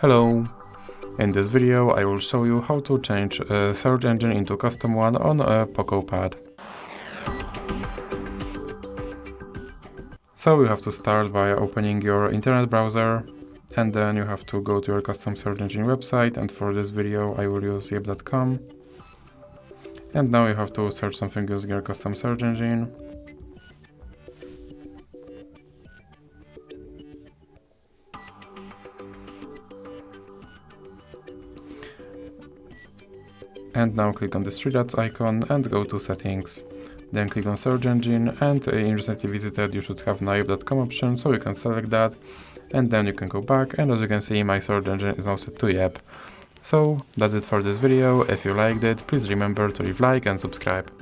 Hello! In this video I will show you how to change a search engine into custom one on a Poco Pad. So you have to start by opening your internet browser, and then you have to go to your custom search engine website, and for this video I will use yep.com. And now you have to search something using your custom search engine. And now click on this three dots icon and go to settings. Then click on search engine, and in recently visited you should have now yep.com option, so you can select that. And then you can go back, and as you can see my search engine is now set to Yep. So that's it for this video. If you liked it, please remember to leave like and subscribe.